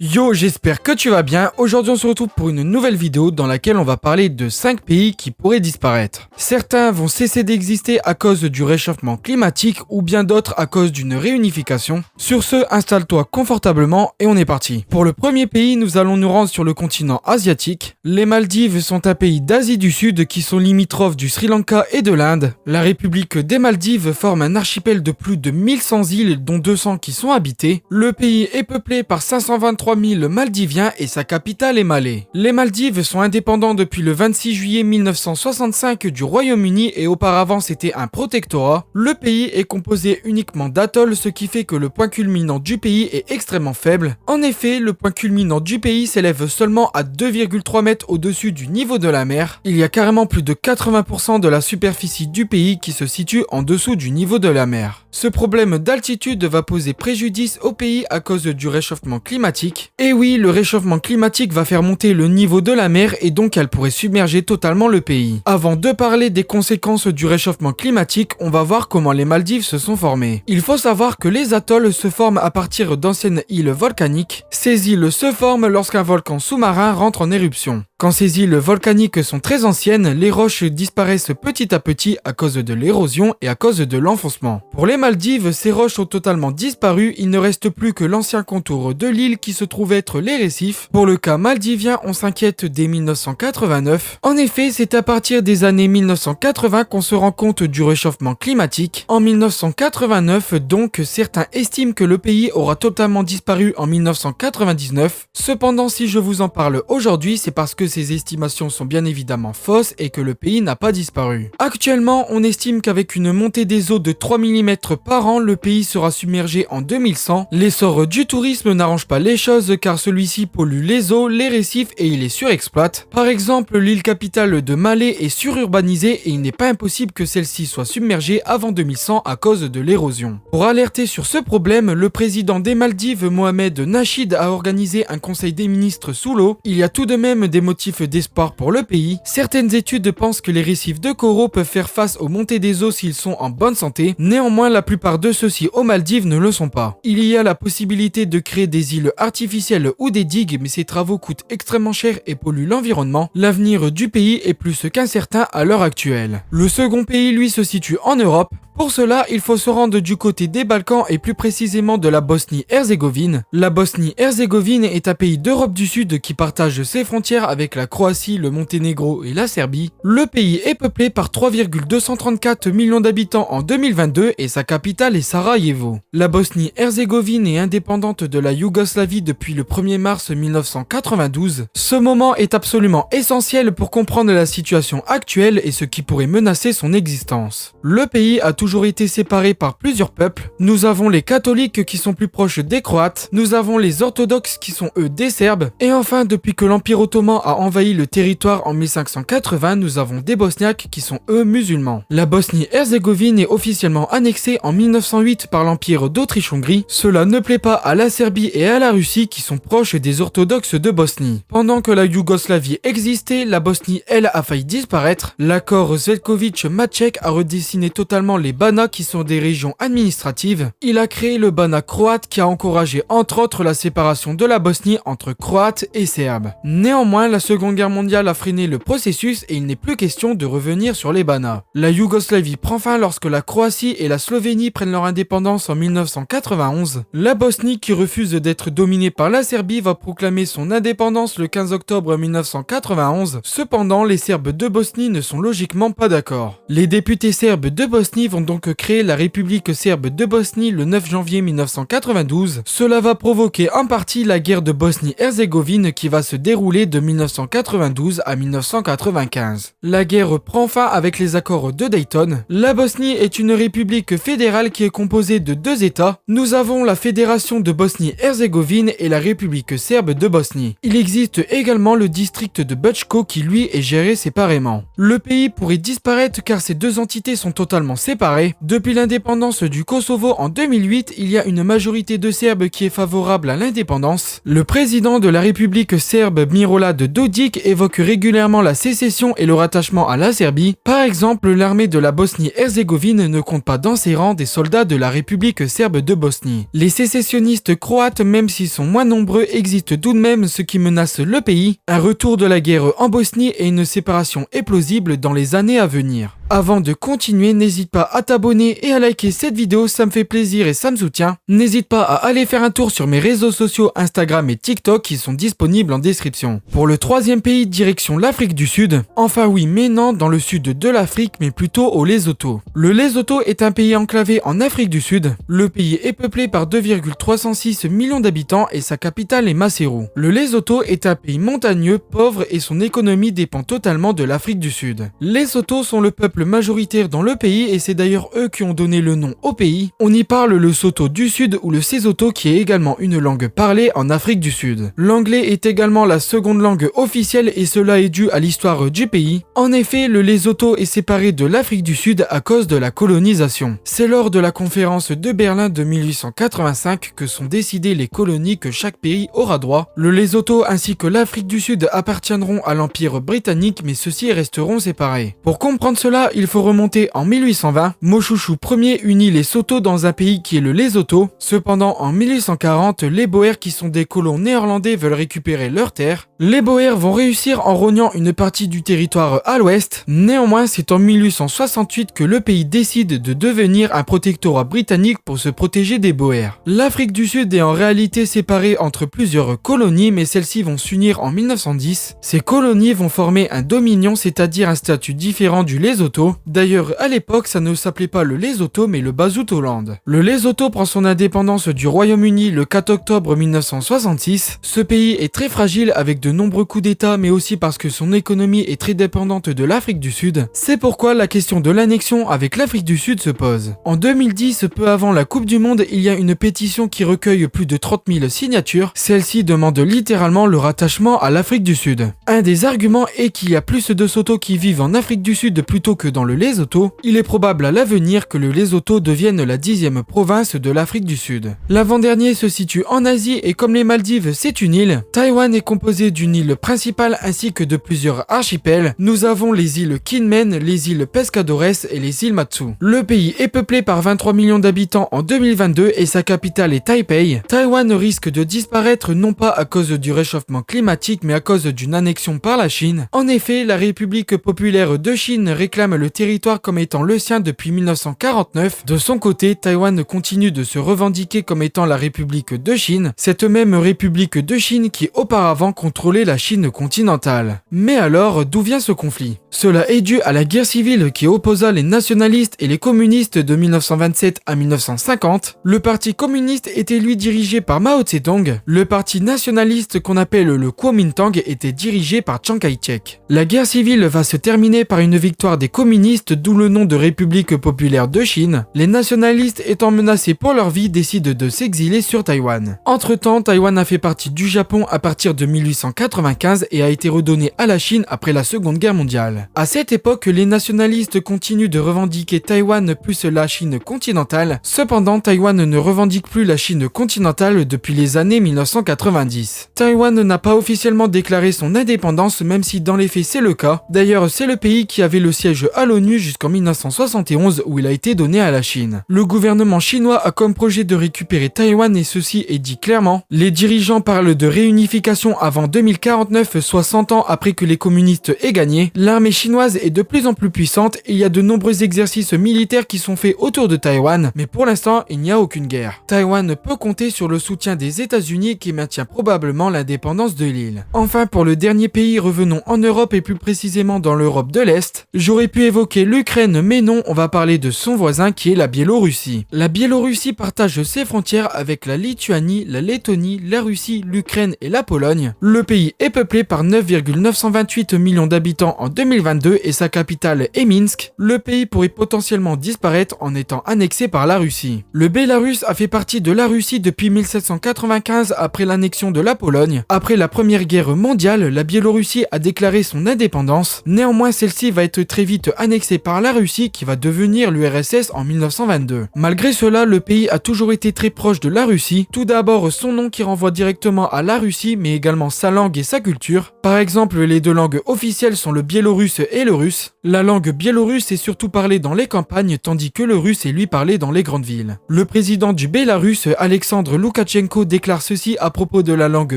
Yo, j'espère que tu vas bien. Aujourd'hui, on se retrouve pour une nouvelle vidéo dans laquelle on va parler de 5 pays qui pourraient disparaître. Certains vont cesser d'exister à cause du réchauffement climatique ou bien d'autres à cause d'une réunification. Sur ce, installe-toi confortablement et on est parti. Pour le premier pays, nous allons nous rendre sur le continent asiatique. Les Maldives sont un pays d'Asie du Sud qui sont limitrophes du Sri Lanka et de l'Inde. La République des Maldives forme un archipel de plus de 1100 îles dont 200 qui sont habitées. Le pays est peuplé par 523 000 Maldiviens et sa capitale est Malé. Les Maldives sont indépendants depuis le 26 juillet 1965 du Royaume-Uni et auparavant c'était un protectorat. Le pays est composé uniquement d'atolls, ce qui fait que le point culminant du pays est extrêmement faible. En effet, le point culminant du pays s'élève seulement à 2,3 mètres au-dessus du niveau de la mer. Il y a carrément plus de 80% de la superficie du pays qui se situe en dessous du niveau de la mer. Ce problème d'altitude va poser préjudice au pays à cause du réchauffement climatique. Et oui, le réchauffement climatique va faire monter le niveau de la mer et donc elle pourrait submerger totalement le pays. Avant de parler des conséquences du réchauffement climatique, on va voir comment les Maldives se sont formées. Il faut savoir que les atolls se forment à partir d'anciennes îles volcaniques. Ces îles se forment lorsqu'un volcan sous-marin rentre en éruption. Quand ces îles volcaniques sont très anciennes, les roches disparaissent petit à petit à cause de l'érosion et à cause de l'enfoncement. Pour les Maldives, ces roches ont totalement disparu, il ne reste plus que l'ancien contour de l'île qui se trouve être les récifs. Pour le cas maldivien, on s'inquiète dès 1989. En effet, c'est à partir des années 1980 qu'on se rend compte du réchauffement climatique. En 1989, donc, certains estiment que le pays aura totalement disparu en 1999. Cependant, si je vous en parle aujourd'hui, c'est parce que ces estimations sont bien évidemment fausses et que le pays n'a pas disparu. Actuellement, on estime qu'avec une montée des eaux de 3 mm par an, le pays sera submergé en 2100. L'essor du tourisme n'arrange pas les choses car celui-ci pollue les eaux, les récifs et il les surexploite. Par exemple, l'île capitale de Malé est sururbanisée et il n'est pas impossible que celle-ci soit submergée avant 2100 à cause de l'érosion. Pour alerter sur ce problème, le président des Maldives, Mohamed Nasheed, a organisé un conseil des ministres sous l'eau. Il y a tout de même des motifs d'espoir pour le pays. Certaines études pensent que les récifs de coraux peuvent faire face aux montées des eaux s'ils sont en bonne santé. Néanmoins, la plupart de ceux-ci aux Maldives ne le sont pas. Il y a la possibilité de créer des îles artificielles ou des digues, mais ces travaux coûtent extrêmement cher et polluent l'environnement. L'avenir du pays est plus qu'incertain à l'heure actuelle. Le second pays, lui, se situe en Europe. Pour cela, il faut se rendre du côté des Balkans et plus précisément de la Bosnie-Herzégovine. La Bosnie-Herzégovine est un pays d'Europe du Sud qui partage ses frontières avec la Croatie, le Monténégro et la Serbie. Le pays est peuplé par 3,234 millions d'habitants en 2022 et sa capitale est Sarajevo. La Bosnie-Herzégovine est indépendante de la Yougoslavie depuis le 1er mars 1992. Ce moment est absolument essentiel pour comprendre la situation actuelle et ce qui pourrait menacer son existence. Le pays a toujours été séparé par plusieurs peuples. Nous avons les catholiques qui sont plus proches des Croates, nous avons les orthodoxes qui sont eux des Serbes, et enfin depuis que l'Empire ottoman a envahi le territoire en 1580, nous avons des Bosniaques qui sont eux musulmans. La Bosnie-Herzégovine est officiellement annexée en 1908 par l'Empire d'Autriche-Hongrie. Cela ne plaît pas à la Serbie et à la Russie qui sont proches des orthodoxes de Bosnie. Pendant que la Yougoslavie existait, la Bosnie elle a failli disparaître. L'accord Zeljković-Maček a redessiné totalement les Banats qui sont des régions administratives. Il a créé le Banat croate qui a encouragé entre autres la séparation de la Bosnie entre Croates et Serbes. Néanmoins, la Seconde Guerre mondiale a freiné le processus et il n'est plus question de revenir sur les Banats. La Yougoslavie prend fin lorsque la Croatie et la Slovénie prennent leur indépendance en 1991. La Bosnie, qui refuse d'être dominée par la Serbie, va proclamer son indépendance le 15 octobre 1991. Cependant, les Serbes de Bosnie ne sont logiquement pas d'accord. Les députés serbes de Bosnie vont donc créer la République serbe de Bosnie le 9 janvier 1992. Cela va provoquer en partie la guerre de Bosnie-Herzégovine qui va se dérouler de 1992 à 1995. La guerre prend fin avec les accords de Dayton. La Bosnie est une république fédérale qui est composée de deux États. Nous avons la Fédération de Bosnie-Herzégovine et la République serbe de Bosnie. Il existe également le district de Bečko qui lui est géré séparément. Le pays pourrait disparaître car ces deux entités sont totalement séparées. séparés. Depuis l'indépendance du Kosovo en 2008, il y a une majorité de Serbes qui est favorable à l'indépendance. Le président de la République serbe Milorad Dodik évoque régulièrement la sécession et le rattachement à la Serbie. Par exemple, l'armée de la Bosnie-Herzégovine ne compte pas dans ses rangs des soldats de la République serbe de Bosnie. Les sécessionnistes croates, même s'ils sont moins nombreux, existent tout de même, ce qui menace le pays, un retour de la guerre en Bosnie et une séparation plausible dans les années à venir. Avant de continuer, n'hésite pas à t'abonner et à liker cette vidéo, ça me fait plaisir et ça me soutient. N'hésite pas à aller faire un tour sur mes réseaux sociaux Instagram et TikTok qui sont disponibles en description. Pour le troisième pays, direction l'Afrique du Sud. Enfin oui, mais non, dans le sud de l'Afrique, mais plutôt au Lesotho. Le Lesotho est un pays enclavé en Afrique du Sud. Le pays est peuplé par 2,306 millions d'habitants et sa capitale est Maseru. Le Lesotho est un pays montagneux, pauvre et son économie dépend totalement de l'Afrique du Sud. Les Lesotho sont le peuple majoritaire dans le pays et c'est d'ailleurs eux qui ont donné le nom au pays. On y parle le Sotho du Sud ou le Sesotho qui est également une langue parlée en Afrique du Sud. L'anglais est également la seconde langue officielle et cela est dû à l'histoire du pays. En effet, le Lesotho est séparé de l'Afrique du Sud à cause de la colonisation. C'est lors de la conférence de Berlin de 1885 que sont décidées les colonies que chaque pays aura droit. Le Lesotho ainsi que l'Afrique du Sud appartiendront à l'Empire britannique mais ceux-ci resteront séparés. Pour comprendre cela, il faut remonter en 1820. Moshushu Ier unit les Sotho dans un pays qui est le Lesotho. Cependant, en 1840, les Boers qui sont des colons néerlandais veulent récupérer leurs terres. Les Boers vont réussir en rognant une partie du territoire à l'ouest. Néanmoins, c'est en 1868 que le pays décide de devenir un protectorat britannique pour se protéger des Boers. L'Afrique du Sud est en réalité séparée entre plusieurs colonies, mais celles-ci vont s'unir en 1910. Ces colonies vont former un dominion, c'est-à-dire un statut différent du Lesotho. D'ailleurs, à l'époque, ça ne s'appelait pas le Lesotho, mais le Basutoland. Le Lesotho prend son indépendance du Royaume-Uni le 4 octobre 1966. Ce pays est très fragile avec de nombreux coups d'État, mais aussi parce que son économie est très dépendante de l'Afrique du Sud. C'est pourquoi la question de l'annexion avec l'Afrique du Sud se pose. En 2010, peu avant la Coupe du Monde, il y a une pétition qui recueille plus de 30 000 signatures. Celle-ci demande littéralement le rattachement à l'Afrique du Sud. Un des arguments est qu'il y a plus de Sotho qui vivent en Afrique du Sud plutôt que dans le Lesotho. Il est probable à l'avenir que le Lesotho devienne la 10e province de l'Afrique du Sud. L'avant-dernier se situe en Asie et comme les Maldives c'est une île, Taïwan est composé d'une île principale ainsi que de plusieurs archipels. Nous avons les îles Kinmen, les îles Pescadores et les îles Matsu. Le pays est peuplé par 23 millions d'habitants en 2022 et sa capitale est Taipei. Taïwan risque de disparaître non pas à cause du réchauffement climatique mais à cause d'une annexion par la Chine. En effet, la République populaire de Chine réclame le territoire comme étant le sien depuis 1949. De son côté, Taïwan continue de se revendiquer comme étant la République de Chine, cette même République de Chine qui auparavant contrôlait la Chine continentale. Mais alors, d'où vient ce conflit? Cela est dû à la guerre civile qui opposa les nationalistes et les communistes de 1927 à 1950. Le parti communiste était lui dirigé par Mao Tse-tung. Le parti nationaliste qu'on appelle le Kuomintang était dirigé par Chiang Kai-shek. La guerre civile va se terminer par une victoire des communistes, d'où le nom de République populaire de Chine. Les nationalistes étant menacés pour leur vie décident de s'exiler sur Taïwan. Entre-temps, Taïwan a fait partie du Japon à partir de 1895 et a été redonné à la Chine après la Seconde Guerre mondiale. À cette époque, les nationalistes continuent de revendiquer Taïwan plus la Chine continentale. Cependant, Taïwan ne revendique plus la Chine continentale depuis les années 1990. Taïwan n'a pas officiellement déclaré son indépendance, même si dans les faits c'est le cas. D'ailleurs, c'est le pays qui avait le siège à l'ONU jusqu'en 1971 où il a été donné à la Chine. Le gouvernement chinois a comme projet de récupérer Taïwan et ceci est dit clairement. Les dirigeants parlent de réunification avant 2049, soit 100 ans après que les communistes aient gagné. L'armée chinoise est de plus en plus puissante et il y a de nombreux exercices militaires qui sont faits autour de Taïwan, mais pour l'instant, il n'y a aucune guerre. Taïwan peut compter sur le soutien des États-Unis qui maintient probablement l'indépendance de l'île. Enfin, pour le dernier pays, revenons en Europe et plus précisément dans l'Europe de l'Est. J'aurais pu évoquer l'Ukraine, mais non, on va parler de son voisin qui est la Biélorussie. La Biélorussie partage ses frontières avec la Lituanie, la Lettonie, la Russie, l'Ukraine et la Pologne. Le pays est peuplé par 9,928 millions d'habitants en 2020 2022 et sa capitale est Minsk, le pays pourrait potentiellement disparaître en étant annexé par la Russie. Le Bélarus a fait partie de la Russie depuis 1795 après l'annexion de la Pologne. Après la Première Guerre mondiale, la Biélorussie a déclaré son indépendance. Néanmoins, celle-ci va être très vite annexée par la Russie qui va devenir l'URSS en 1922. Malgré cela, le pays a toujours été très proche de la Russie. Tout d'abord, son nom qui renvoie directement à la Russie, mais également sa langue et sa culture. Par exemple, les deux langues officielles sont le biélorusse et le russe. La langue biélorusse est surtout parlée dans les campagnes, tandis que le russe est lui parlé dans les grandes villes. Le président du Bélarus, Alexandre Loukachenko, déclare ceci à propos de la langue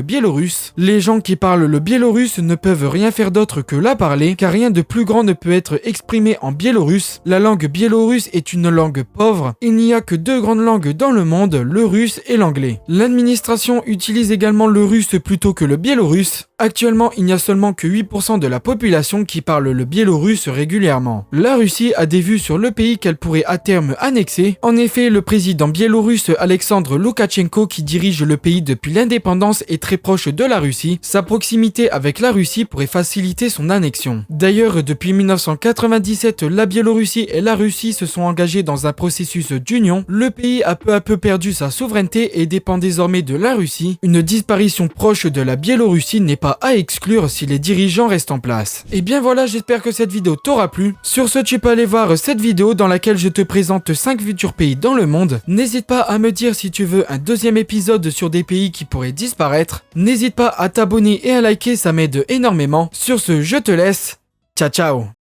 biélorusse. Les gens qui parlent le biélorusse ne peuvent rien faire d'autre que la parler, car rien de plus grand ne peut être exprimé en biélorusse. La langue biélorusse est une langue pauvre. Il n'y a que deux grandes langues dans le monde, le russe et l'anglais. L'administration utilise également le russe plutôt que le biélorusse. Actuellement, il n'y a seulement que 8% de la population qui parle le biélorusse régulièrement. La Russie a des vues sur le pays qu'elle pourrait à terme annexer. En effet, le président biélorusse Alexandre Loukachenko, qui dirige le pays depuis l'indépendance, est très proche de la Russie. Sa proximité avec la Russie pourrait faciliter son annexion. D'ailleurs, depuis 1997, la Biélorussie et la Russie se sont engagés dans un processus d'union. Le pays a peu à peu perdu sa souveraineté et dépend désormais de la Russie. Une disparition proche de la Biélorussie n'est pas à exclure si les dirigeants restent en place. Et bien voilà, j'espère que cette vidéo t'aura plu. Sur ce, tu peux aller voir cette vidéo dans laquelle je te présente 5 futurs pays dans le monde. N'hésite pas à me dire si tu veux un deuxième épisode sur des pays qui pourraient disparaître. N'hésite pas à t'abonner et à liker, ça m'aide énormément. Sur ce, je te laisse. Ciao ciao.